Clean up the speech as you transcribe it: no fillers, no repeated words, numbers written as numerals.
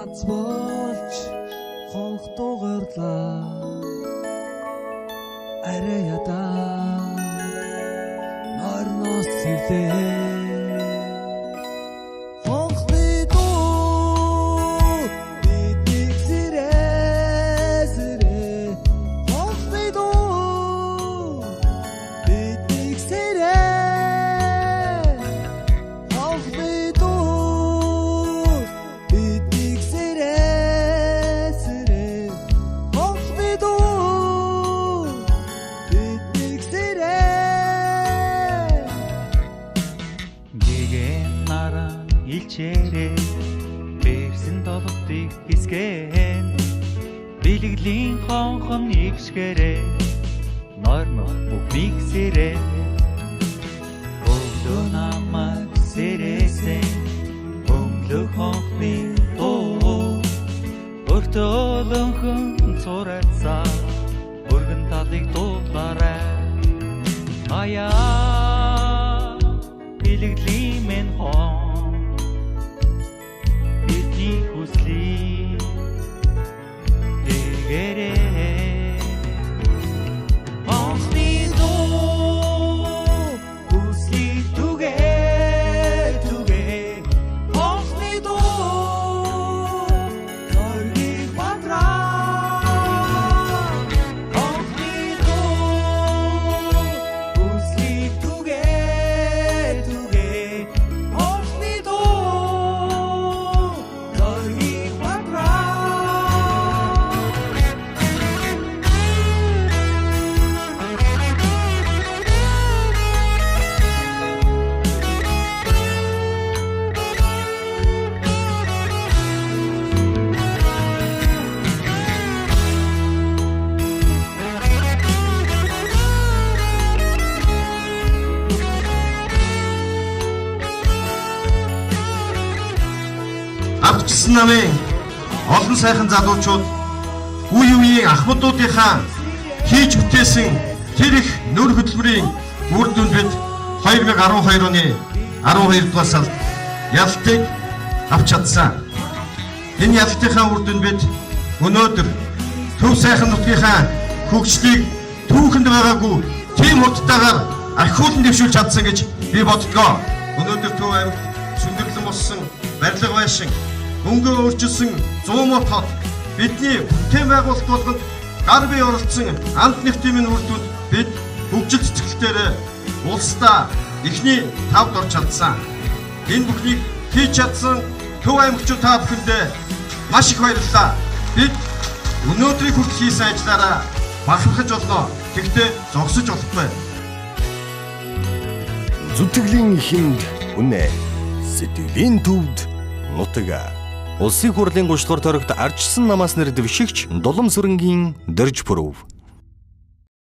ганц болж хонх дугарлаа арай ядаа норноос сэлээ хонхны дуу бидний сэрээ хонхны дуу бидний сэрээ хонхны дуу бидний сэрээ хонхны дуу бидний сэрээ гэгэн наран илчээрээ бэрсэн долгодыг хисгэн бэлгэлийн хонхон нэгшгэрээ нормох бүхнийг сэрээ өвдөө намайг сэрээсэн өнгөлөг хонхны дуу өртөөлөнхөн цурацаа өргөн талыг дуулаарай аяа бэлгэлийн мэн хон бидний хүслийг дэгэрээ хонхны дуу хүслийг түгээ хонхны дуу зоргийг бадраа хонхны дуу хүслийг түгээ хонхны дуу зоргийг бадраа Авчсан намын олон сайхан залуучууд үе үеийн ахмадуудынхаа хийж бүтээсэн тэр их нөр хөтөлбөрийн үр дүнд бид 2012 оны 12 дугаар сард ялтыг авч чадсан. Энэ ялтынхаа үр дүнд бид өнөөдөр төв сайхан нутгийнхаа хөгжлийг түүхэнд байгаагүй тийм хурдтайгаар архиулан дэвшүүлж чадсан гэж би боддгоо. Өнөөдөр төв аймагт сүндэрлэн болсон барилга байшин мөнгө өөрчилсөн 100 мот хот бидний бүтээн байгуулалт болгонд гар бие оролцсон амт нэгтийн үр дүнд бид хөгжил цэцгэлтээр улсдаа эхний 5-д орж чадсан. Энэ бүхнийг хийж чадсан төв аймагчууд та бүхэндээ маш их баярлалаа. Бид өнөөдрийг хүртэл хийсэн ажлаараа бахархаж болно. Гэхдээ зогсож болохгүй. Зүтгэлийн эхэнд үнэ сэтгэлийн төвд нутаг. Улсын хурлын 3 дугаар тойрогт ардчсан намаас нэр дэвшигч Дулам Сүрэнгийн Дөрж Пүрэв